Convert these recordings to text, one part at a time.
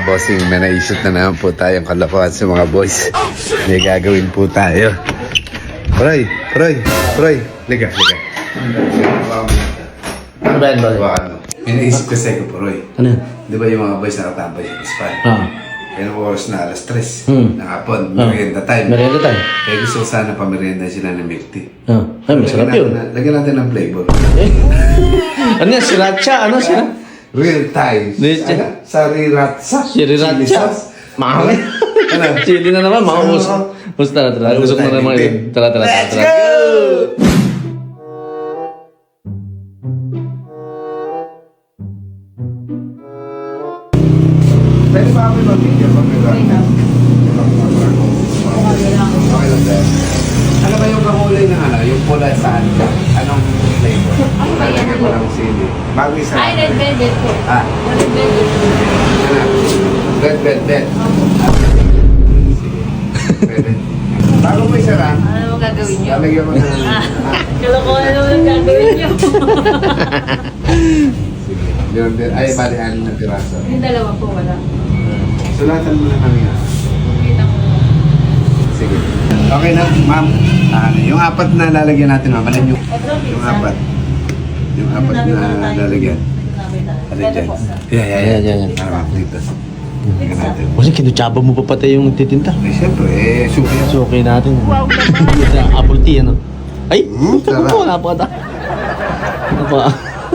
Bossing, may naisip na naman po tayong kalokohan sa mga boys. May gagawin po tayo. Proy. Liga. Ano ba yan, boy? May naisip kasi ko, Proy. Ano? Di ba yung mga boys nakatambay sa Ispan? Kaya ng oras na alas 3 ng hapon, merienda time. Merienda time. Kaya gusto ko sana pamerienda sila ng milk tea. Ay, masarap yun. Lagyan natin ng flavor. Ano yan, sriracha? Ano sila? Real Thai. Sriracha. Sriracha. Mahal. Chili na naman, maubos. Tara. Usok na naman yun. Tara. Let's go! Pwede ba kami mag-video pag okay lang dahil. Ano ba yung kakulay ng ano? Yung pula saan ka? Anong flavor? Ano ba yan? Lalagyan ko ng sili. Bago isa. Ay, red velvet po. Red velvet. Red velvet. Sige. Pwede. Bago mo isa lang. Ano mo gagawin niyo? Lalagyan mo ng... Kalokohan ano mo gagawin niyo? Sige. Yun din. Ay, bali 6 na piraso. Yung dalawa po, wala. Sulatan mo na kami ha. Kita ko. Sige. Okay na, ma'am. Yung 4 na lalagyan natin, ma'am. Ano yung 4? Yung 4 na lalagyan. Ano dyan? Yan. Ano, ma'am, dito. Tingnan natin. Kasi kinutsaba mo pa pati yung titinta. Siyempre, suki yan. So, okay natin. Wow naman! Apple tea, ano? Ay! Sarap. Ito, napaka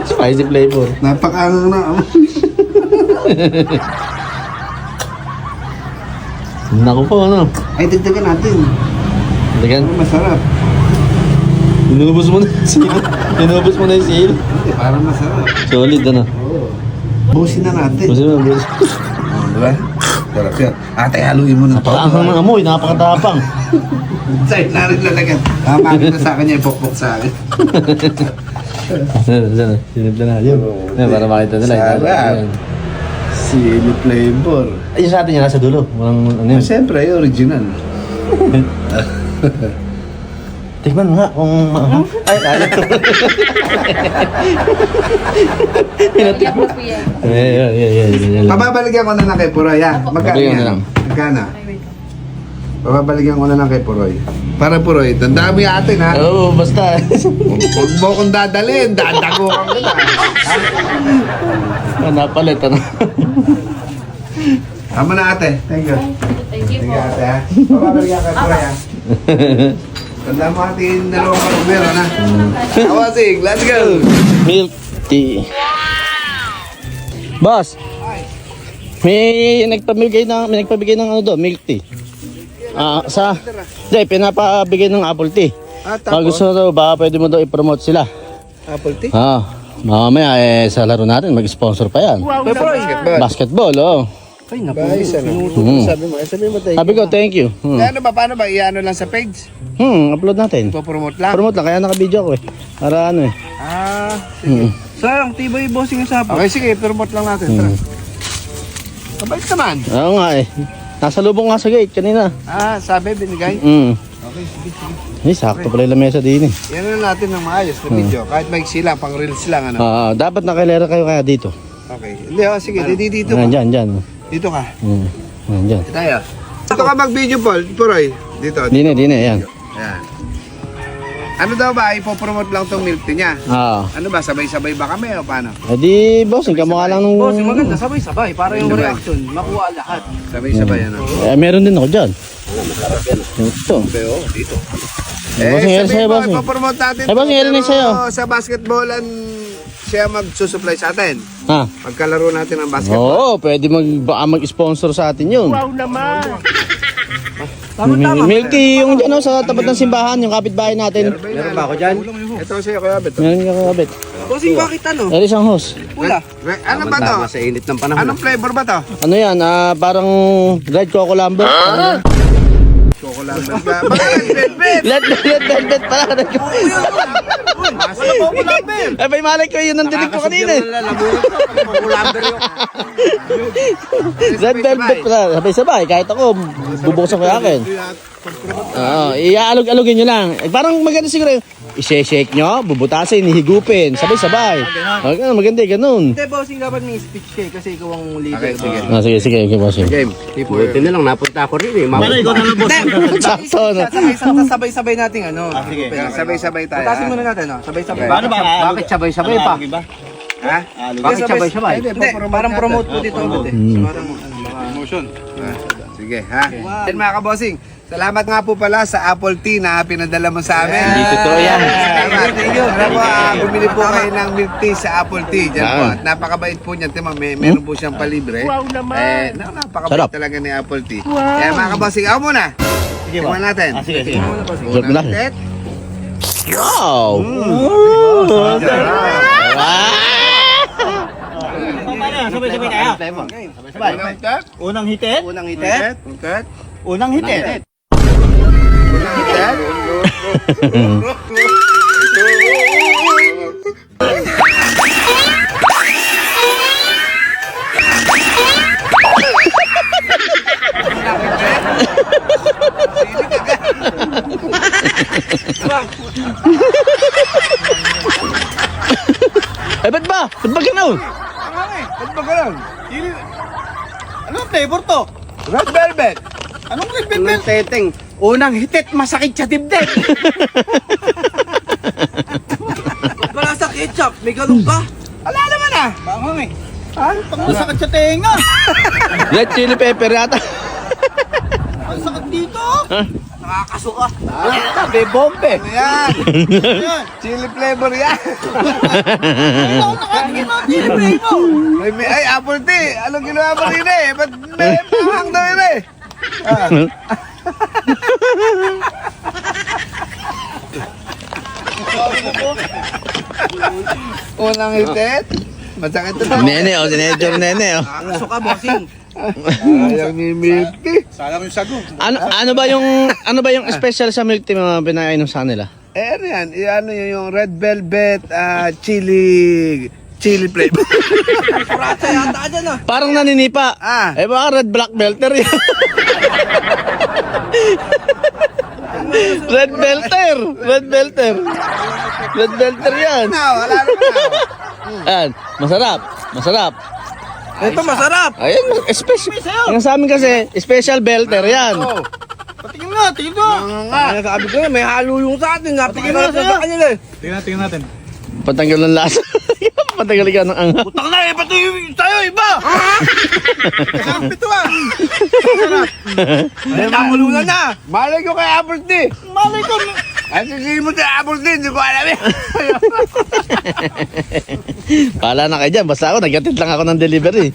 spicy flavor. Napakaano na. Naku po, ano? Ay, dagdagan natin. Dagan. Masarap. Inubos mo na yung seal. Inubos mo na yung seal. Hindi, parang masarap. Solid, ano? Busin na natin. Busin mo, busin. Diba? Sarap yan. Ate, haluin mo ng Napakaanghang ng amoy, napakatapang. Sa'yo na rin lalagyan. Makita sa akin niya, ipokpok sa akin. Sinip na yun. Para makita nila. Sarap. Sili flavor. Ayun sa atin yan, nasa dulo. Walang ano yun. Siyempre, original. Tikman mo nga kung maanghang. Ay. Kaya po po yan. Yan. Pababaligyan ko na lang kay Puroy, ha? Magkano Baligyan yan? na lang. Magkano? Ay, wait. Pababaligyan ko na lang kay Puroy. Para Puroy, tandaan mo yung atin, ha? Oo, basta. Huwag mo kong dadalhin, dadagukan ko na. Napalit, ano? Tama na, ate. Thank you. Thank you Thank po. you, ate, ha? Pababaligyan kay Puroy, ha? Tandaan mo atin yung dalawang kalumero, ha? Awasig, let's go! Milk tea. Boss, may nagpabigay ng ano do, milk tea. Pinapabigay ng apple tea. Pag gusto daw, baka pwede mo daw i-promote sila. Apple tea? Mamaya sa laro natin, mag-sponsor pa yan. Basketball, oh. Ay, isa na. Sabi mo, Sabi ko, thank you. Ano ba, paano ba? Iano lang sa page? Upload natin. Ipopromote lang? Promote lang, kaya naka-video ko eh. Para ano eh. Sige. Sayang, tibay bossing yung sapo. Okay, sige, promote lang natin. Tara. Kabait naman. Oo nga eh. Nasa lubong nga sa gate kanina. Sabi, binigay? Okay, sige. Sakto pala yung lamesa din eh. Yan na natin ng maayos na video. Kahit maiksi lang, pang reels lang, ano. Dapat nakilera kayo kaya dito. Okay. Hindi, sige, dito ka. Dyan. Dito ka. Dyan. Tayo. Dito ka mag-video, Paul. Puroy. Dito. Dine, yan. Ayan. Ano daw ba? Ipopromote lang tong milk tea niya. Ano ba? Sabay-sabay ba kami o paano? Di, bossing, kamukha lang nung... Bossing maganda, sabay-sabay. Para yung Sabay. reaction, makuha lahat. Sabay-sabay, ano. Meron din ako dyan. Ito. Pero, dito. Bossing, Eri sa'yo, sabihin mo, bossing. ipopromote natin. Bossing, Eri na sa'yo. Sa basketballan, siya magsusupply sa atin. Pagkalaro natin ng Oo, basketball. pwede mag-sponsor sa atin yun. Wow naman! Milk tea yung dyan sa tapat ng simbahan, yung kapitbahay natin. Meron ba ako dyan? Ito sa'yo, Kuya Abet. Meron ka kapit. Bossing, bakit ano? Eri isang host. Pula. Ano ba to? Sa init ng panahon. Anong flavor ba to? Ano yan? Parang red coco lumber. Chocolate. Velvet! Let velvet pala. Ay, may malay ko yun ang dinig ko kanina. Red velvet pala. Sabay-sabay. Kahit ako, bubuksan ko yung akin. Oo, iaalog-alogin nyo lang. Eh, parang maganda siguro yung i-shake nyo, bubutasin, ihigupin. Sabay-sabay. Maganda ganun. Hindi, bossing, dapat may speech eh, kasi ikaw ang leader. Okay, sige. Sige, okay, bossing. Game. Buti na lang, napunta ako rin eh. Ikaw na lang, boss. Sakto, no? Sabay-sabay natin, ano. Sige, sabay-sabay tayo. Patasin ha? muna natin, no? Sabay-sabay. Bakit sabay-sabay pa? Ha? Bakit sabay-sabay? Hindi, parang promote po dito ulit eh. Parang, Emotion. Sige, ha? Then mga kabosing, salamat nga po pala sa Apple Tea na pinadala mo sa amin. Hindi totoo yan. Salamat. Tara po, bumili po kayo ng milk tea sa Apple Tea. Diyan po. Yan. At napakabait po niyan. Tima, meron po siyang palibre. Wow naman. Napakabait Sarap. talaga ni Apple Tea. Kaya mga kabosing, ako muna. Tingnan natin. Sige. Sarap na lang. Tet. Wow! Sabay-sabay tayo. Unang tet. Unang hitit. Unang hitet. Tet. Unang hitit. Unang hitet. Eh, ba't ba? Ba't ba ganun? Ba't ba ganun? Anong flavor to? Red velvet. Anong red unang teteng. Unang hitit, masakit sa dibdib. Wala sa ketchup, may ganun ba? Wala naman ah. Bangang eh. Ang sakit sa tenga. Red chili pepper yata. Ang sakit dito. Nakakasuka. Sabi, bombe. Ano yan? Ayan. Chili flavor yan. Ano nakatingin mga chili flavor? Ay, Apple Tea. Anong ginawa mo rin eh? Ba't may pahang daw yun eh? Unang hitit. Masakit ito. Nene, oh, sinedyo nene, oh. Nakakasuka, bossing. Ayaw ni milk tea. Ano ba yung special sa milk tea mga pinainom sa kanila? Eh, ano yan? Ano yun, yung red velvet chili flavor. Kurata yata dyan ah. Parang naninipa. Ah. Eh baka red black belter yan. Red belter. Red belter. Red belter yan. Wala naman Yan. Masarap. Masarap. Ito masarap. Ayun, special. Yung sa amin kasi, special belter yan. Patingin nga, tingin ko. Ano sabi ko na, may halo yung sa atin. Napatingin na sa kanila eh. Tingnan natin. Patanggal ng lasa. Patanggal ka ng anghang. Putang na eh, pati tayo iba. Sarap ito ah. Ay, mamulunan na. Malay ko kay Apple Tea. Malay ko. Ay, sisihin mo sa Apple Tea. Hindi ko alam eh. Pala na kayo dyan. Basta ako, nagkatid lang ako ng delivery.